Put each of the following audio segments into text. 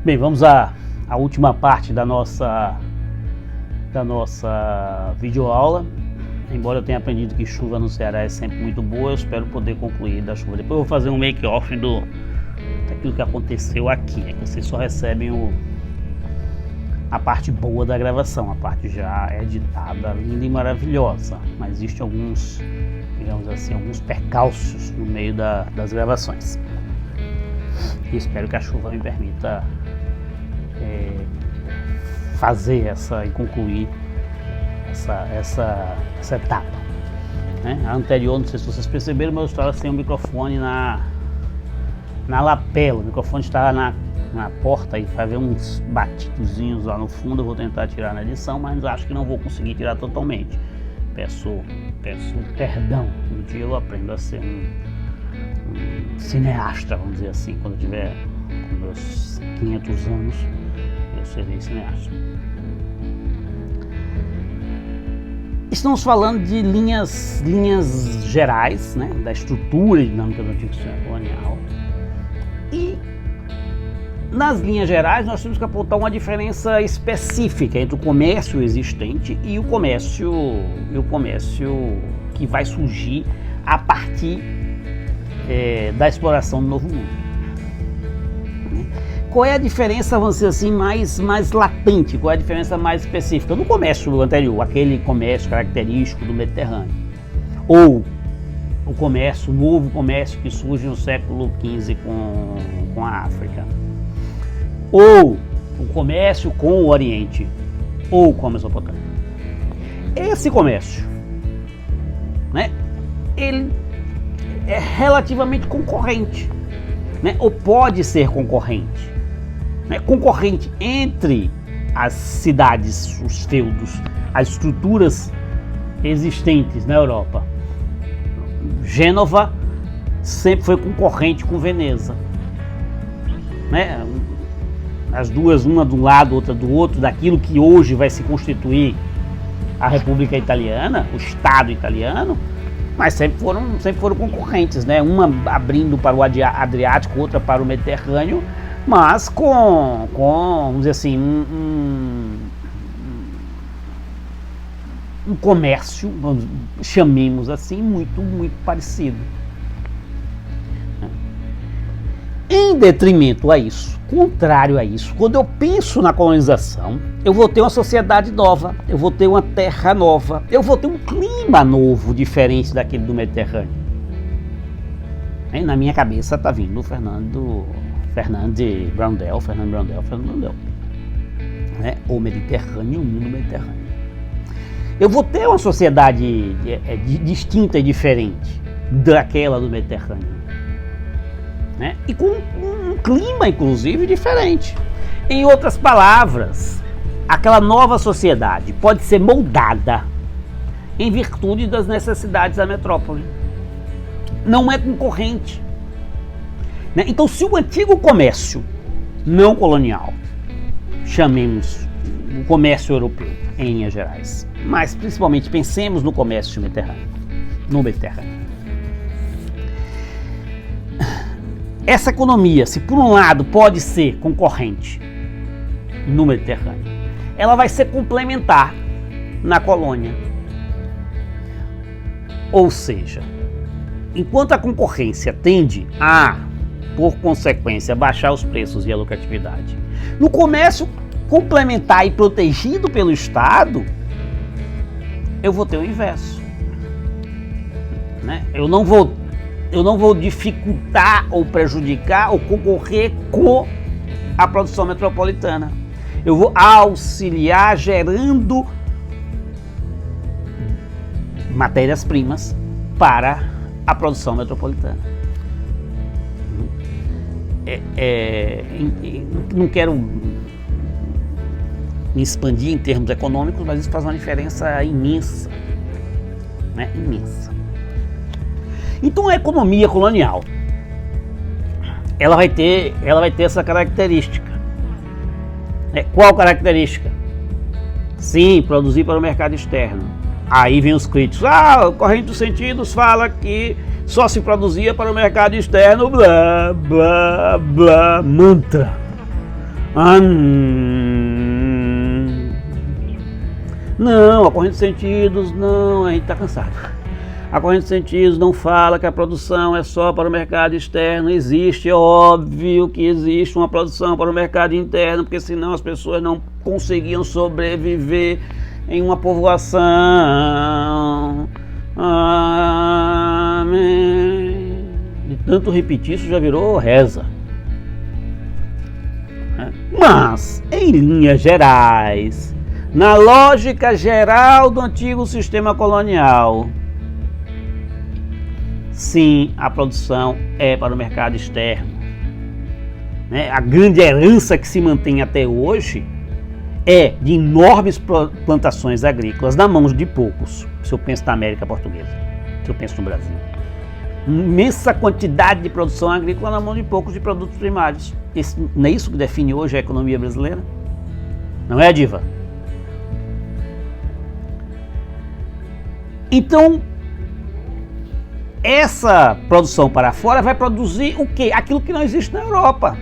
Bem, vamos à última parte da nossa videoaula. Embora eu tenha aprendido que chuva no Ceará é sempre muito boa, eu espero poder concluir da chuva. Depois eu vou fazer um make-off daquilo que aconteceu aqui, que vocês só recebem a parte boa da gravação, a parte já editada, linda e maravilhosa. Mas existem alguns, digamos assim, alguns percalços no meio das gravações. E espero que a chuva me permita fazer e concluir essa etapa, né? A anterior, não sei se vocês perceberam, mas eu estava sem o microfone na lapela. O microfone estava na porta e vai ver uns batidozinhos lá no fundo. Eu vou tentar tirar na edição, mas acho que não vou conseguir tirar totalmente. Peço perdão. Um dia eu aprendo a ser um cineasta, vamos dizer assim. Quando eu tiver com meus 500 anos, eu serei cineasta. Estamos falando de linhas gerais, né, da estrutura e dinâmica do antigo sistema colonial. E nas linhas gerais nós temos que apontar uma diferença específica entre o comércio existente e o comércio que vai surgir a partir da exploração do Novo Mundo. Qual é a diferença, vamos dizer assim, mais latente? Qual é a diferença mais específica? No comércio anterior, aquele comércio característico do Mediterrâneo, ou o novo comércio que surge no século XV com a África, ou o comércio com o Oriente, ou com a Mesopotâmia. Esse comércio, né, ele é relativamente concorrente, né, ou pode ser concorrente. Concorrente entre as cidades, os feudos, as estruturas existentes na Europa. Gênova sempre foi concorrente com Veneza, né? As duas, uma de um lado, outra do outro, daquilo que hoje vai se constituir a República Italiana, o Estado italiano, mas sempre foram concorrentes, né? Uma abrindo para o Adriático, outra para o Mediterrâneo, mas com vamos dizer assim, um comércio, chamemos assim, muito parecido. Em detrimento a isso, contrário a isso, quando eu penso na colonização, eu vou ter uma sociedade nova, eu vou ter uma terra nova, eu vou ter um clima novo, diferente daquele do Mediterrâneo. Na minha cabeça está vindo o Fernando Brandel, né? O Mediterrâneo, o mundo Mediterrâneo. Eu vou ter uma sociedade distinta e diferente daquela do Mediterrâneo, né? E com um clima, inclusive, diferente. Em outras palavras, aquela nova sociedade pode ser moldada em virtude das necessidades da metrópole. Não é concorrente. Então, se o antigo comércio não colonial, chamemos o comércio europeu em linhas gerais, mas principalmente pensemos no comércio no Mediterrâneo. Essa economia, se por um lado pode ser concorrente no Mediterrâneo, ela vai ser complementar na colônia. Ou seja, enquanto a concorrência tende a, por consequência, baixar os preços e a lucratividade, no comércio complementar e protegido pelo Estado, eu vou ter o inverso, né? Eu não vou dificultar ou prejudicar ou concorrer com a produção metropolitana. Eu vou auxiliar gerando matérias-primas para a produção metropolitana. Não quero me expandir em termos econômicos, mas isso faz uma diferença imensa, né? Imensa. Então a economia colonial, ela vai ter essa característica. Qual característica? Sim, produzir para o mercado externo. Aí vem os críticos. O Corrente dos Sentidos fala que só se produzia para o mercado externo, blá, blá, blá, mantra. Não, a corrente de sentidos, não, a gente está cansado. A corrente de sentidos não fala que a produção é só para o mercado externo. Existe, é óbvio que existe uma produção para o mercado interno, porque senão as pessoas não conseguiam sobreviver em uma povoação. Amém. De tanto repetir, isso já virou reza. Mas, em linhas gerais, na lógica geral do antigo sistema colonial, sim, a produção é para o mercado externo. A grande herança que se mantém até hoje é de enormes plantações agrícolas na mão de poucos, se eu penso na América Portuguesa, se eu penso no Brasil. Imensa quantidade de produção agrícola na mão de poucos de produtos primários. Não é isso que define hoje a economia brasileira? Não é, Diva? Então, essa produção para fora vai produzir o quê? Aquilo que não existe na Europa.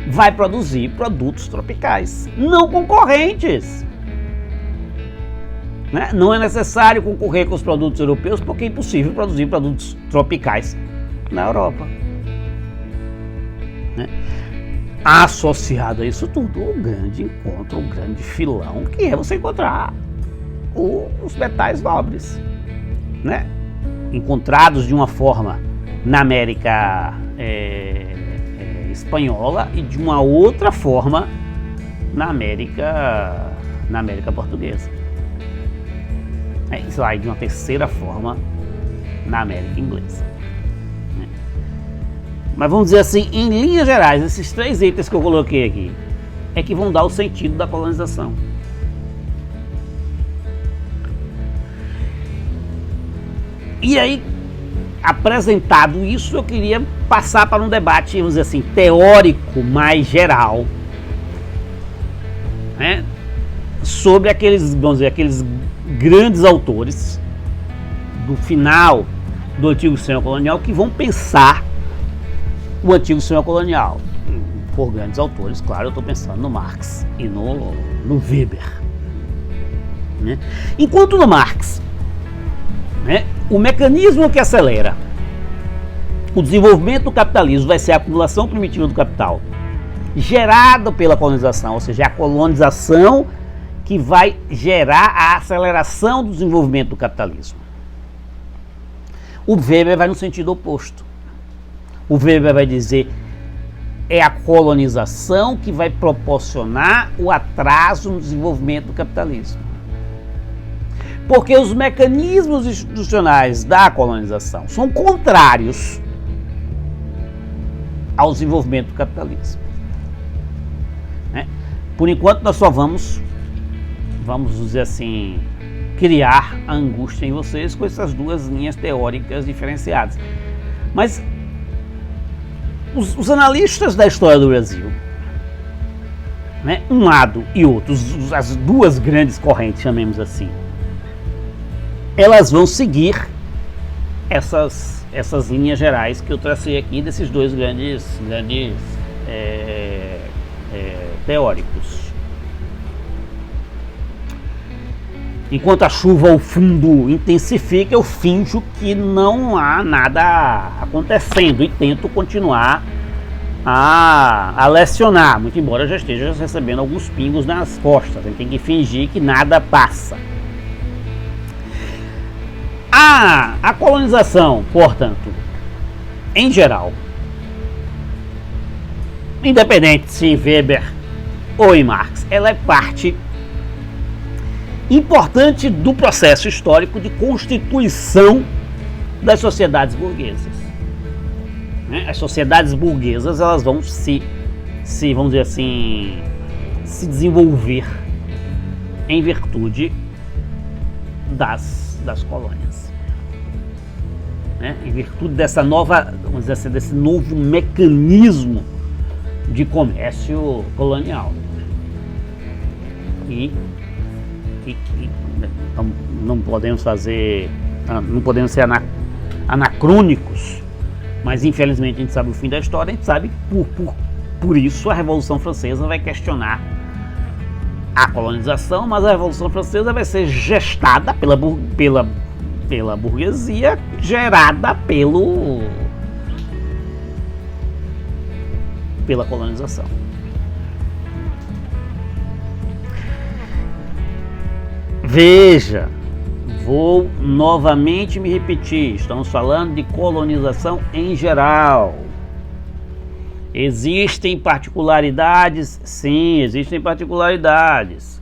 Vai produzir produtos tropicais, não concorrentes. Não é necessário concorrer com os produtos europeus, porque é impossível produzir produtos tropicais na Europa. Associado a isso tudo, o grande encontro, o grande filão, que é você encontrar os metais nobres, encontrados de uma forma na América espanhola e de uma outra forma na América portuguesa. Isso aí de uma terceira forma na América inglesa. Mas vamos dizer assim, em linhas gerais, esses três itens que eu coloquei aqui é que vão dar o sentido da colonização. E aí, apresentado isso, eu queria passar para um debate, vamos dizer assim, teórico mais geral, sobre aqueles grandes autores do final do antigo sistema colonial que vão pensar o antigo sistema colonial. Por grandes autores, claro, eu estou pensando no Marx e no Weber. Enquanto no Marx, o mecanismo que acelera o desenvolvimento do capitalismo vai ser a acumulação primitiva do capital, gerada pela colonização, ou seja, a colonização que vai gerar a aceleração do desenvolvimento do capitalismo. O Weber vai no sentido oposto. O Weber vai dizer é a colonização que vai proporcionar o atraso no desenvolvimento do capitalismo. Porque os mecanismos institucionais da colonização são contrários ao desenvolvimento do capitalismo. Por enquanto nós só vamos dizer assim, criar a angústia em vocês com essas duas linhas teóricas diferenciadas. Mas os analistas da história do Brasil, um lado e outro, as duas grandes correntes, chamemos assim, elas vão seguir essas linhas gerais que eu tracei aqui desses dois grandes teóricos. Enquanto a chuva ao fundo intensifica, eu finjo que não há nada acontecendo e tento continuar a lecionar, muito embora eu já esteja recebendo alguns pingos nas costas. A gente tem que fingir que nada passa. A colonização, portanto, em geral, independente se em Weber ou em Marx, ela é parte importante do processo histórico de constituição das sociedades burguesas. As sociedades burguesas, elas vão vamos dizer assim, se desenvolver em virtude das colônias, em virtude dessa nova, vamos dizer assim, desse novo mecanismo de comércio colonial. E não podemos ser anacrônicos, mas infelizmente a gente sabe o fim da história, a gente sabe que por Por isso a Revolução Francesa vai questionar a colonização, mas a Revolução Francesa vai ser gestada pela burguesia, gerada pela colonização. Veja, vou novamente me repetir, estamos falando de colonização em geral. Existem particularidades? Sim, existem particularidades.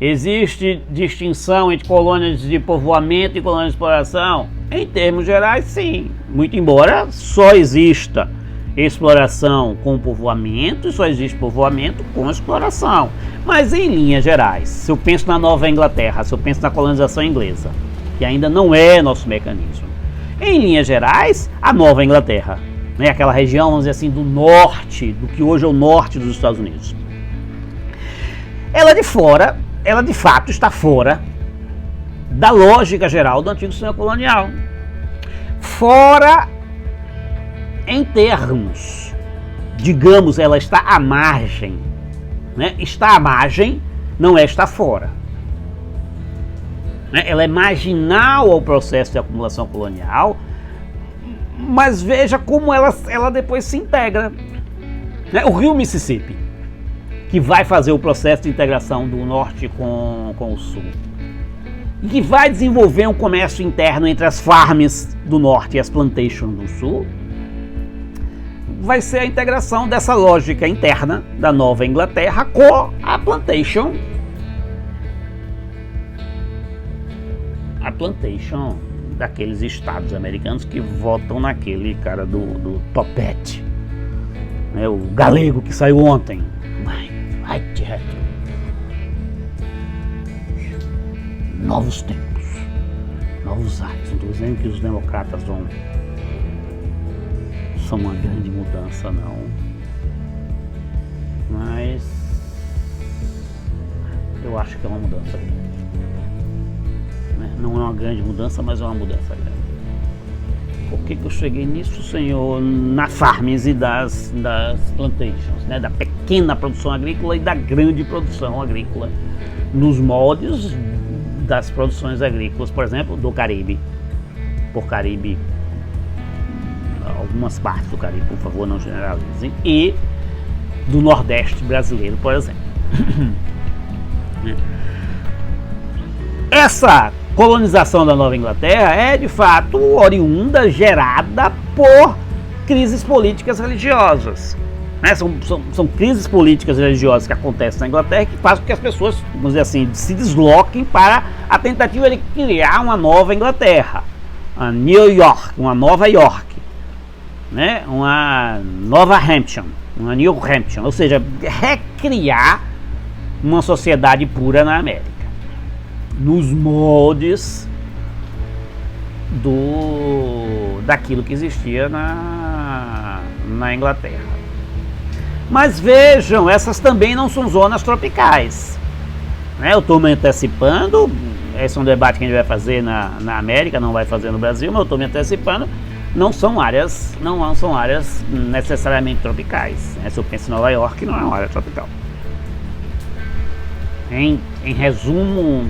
Existe distinção entre colônias de povoamento e colônias de exploração? Em termos gerais, sim. Muito embora só exista exploração com povoamento e só existe povoamento com exploração. Mas em linhas gerais, se eu penso na Nova Inglaterra, se eu penso na colonização inglesa, que ainda não é nosso mecanismo, em linhas gerais, a Nova Inglaterra, né, aquela região, vamos dizer assim, do norte, do que hoje é o norte dos Estados Unidos, ela de fato está fora da lógica geral do antigo sistema colonial. Fora em termos, digamos, ela está à margem, né? Está à margem, não é estar fora. Né? Ela é marginal ao processo de acumulação colonial, mas veja como ela depois se integra. Né? O rio Mississippi, que vai fazer o processo de integração do norte com o sul, e que vai desenvolver um comércio interno entre as farms do norte e as plantations do sul, vai ser a integração dessa lógica interna da Nova Inglaterra com a plantation daqueles estados americanos que votam naquele cara do topete, né, o galego que saiu ontem. Vai direto. Novos tempos, novos ares. Não estou dizendo que os democratas são uma grande mudança, não. Mas eu acho que é uma mudança grande. Né? Não é uma grande mudança, mas é uma mudança grande. Por que eu cheguei nisso, senhor? Na farms e das plantations, né? Da pequena produção agrícola e da grande produção agrícola, nos moldes das produções agrícolas, por exemplo, do Caribe. Por Caribe, algumas partes do Caribe, por favor, não generalizem, e do Nordeste brasileiro, por exemplo. Essa colonização da Nova Inglaterra é, de fato, oriunda, gerada por crises políticas religiosas. Né? São crises políticas religiosas que acontecem na Inglaterra que fazem com que as pessoas, vamos dizer assim, se desloquem para a tentativa de criar uma nova Inglaterra, a New York, uma Nova York, né? Uma Nova Hampshire, uma New Hampshire, ou seja, recriar uma sociedade pura na América, nos moldes daquilo que existia na Inglaterra. Mas vejam, essas também não são zonas tropicais. Né? Eu estou me antecipando, esse é um debate que a gente vai fazer na América, não vai fazer no Brasil, mas eu estou me antecipando, não são áreas necessariamente tropicais. Né? Se eu penso em Nova York, não é uma área tropical. Em resumo,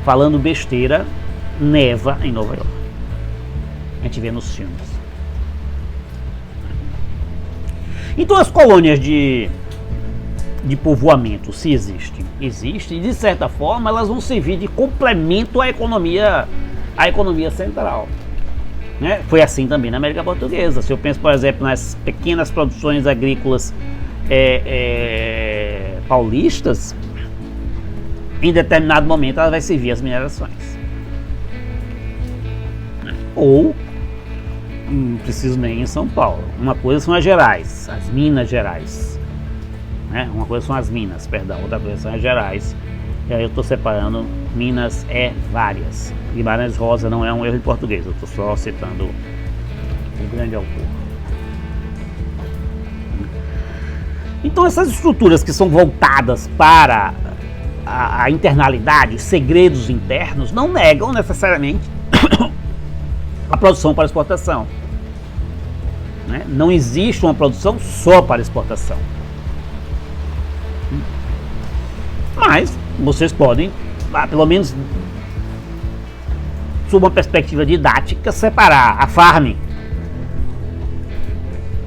falando besteira, neva em Nova York. A gente vê nos filmes. Então as colônias de povoamento, se existem, e de certa forma elas vão servir de complemento à economia central. Né? Foi assim também na América Portuguesa. Se eu penso, por exemplo, nas pequenas produções agrícolas paulistas, em determinado momento ela vai servir as minerações. Ou não preciso nem ir em São Paulo. Uma coisa são as Gerais, as Minas Gerais. Né? Uma coisa são as Minas, perdão, outra coisa são as Gerais. E aí eu estou separando, Minas é várias. Guimarães Rosa não é um erro de português, eu estou só citando o grande autor. Então essas estruturas que são voltadas para a internalidade, os segredos internos, não negam necessariamente a produção para exportação. né? Não existe uma produção só para exportação. Mas vocês podem, pelo menos sob uma perspectiva didática, separar a farm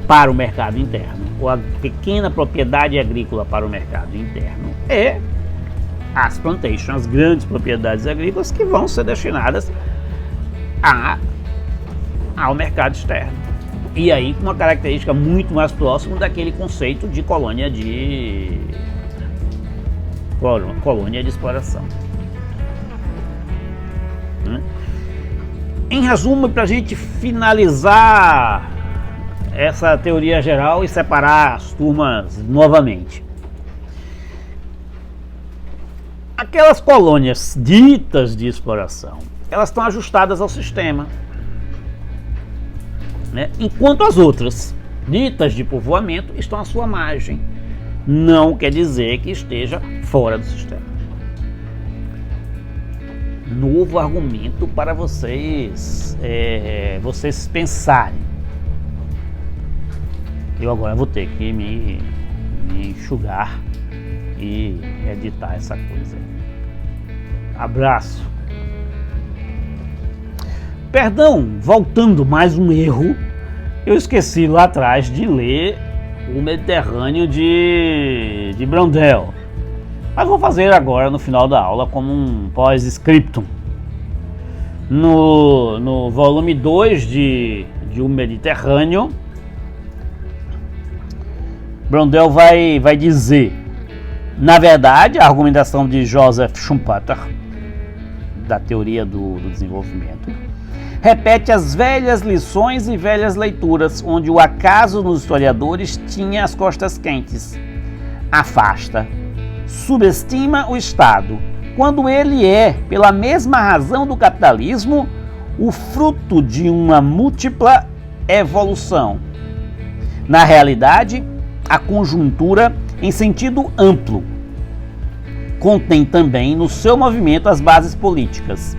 para o mercado interno, ou a pequena propriedade agrícola para o mercado interno, e as plantations, as grandes propriedades agrícolas, que vão ser destinadas ao mercado externo. E aí com uma característica muito mais próxima daquele conceito de colônia de exploração. Em resumo, para a gente finalizar essa teoria geral e separar as turmas novamente. Aquelas colônias ditas de exploração, elas estão ajustadas ao sistema, né? Enquanto as outras, ditas de povoamento, estão à sua margem. Não quer dizer que esteja fora do sistema. Novo argumento para vocês pensarem. Eu agora vou ter que me enxugar e editar essa coisa aí. Abraço. Perdão, voltando, mais um erro. Eu esqueci lá atrás de ler o Mediterrâneo de Blondel. Mas vou fazer agora no final da aula como um pós-scriptum. No volume 2 de O Mediterrâneo, Blondel vai dizer, na verdade, a argumentação de Joseph Schumpeter, da teoria do desenvolvimento, repete as velhas lições e velhas leituras, onde o acaso nos historiadores tinha as costas quentes. Afasta, subestima o Estado, quando ele é, pela mesma razão do capitalismo, o fruto de uma múltipla evolução. Na realidade, a conjuntura, em sentido amplo, contém também no seu movimento as bases políticas.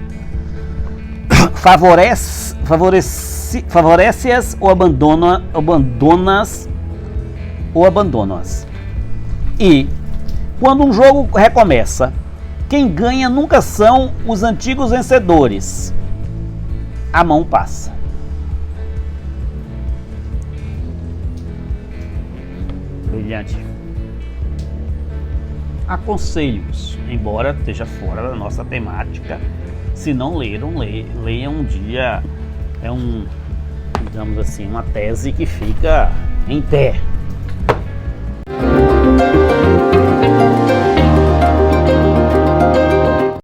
Favorece-as ou abandona-as. E, quando um jogo recomeça, quem ganha nunca são os antigos vencedores. A mão passa. Brilhante. Aconselho-os, embora esteja fora da nossa temática. Se não leram, leiam um dia. É digamos assim, uma tese que fica em pé.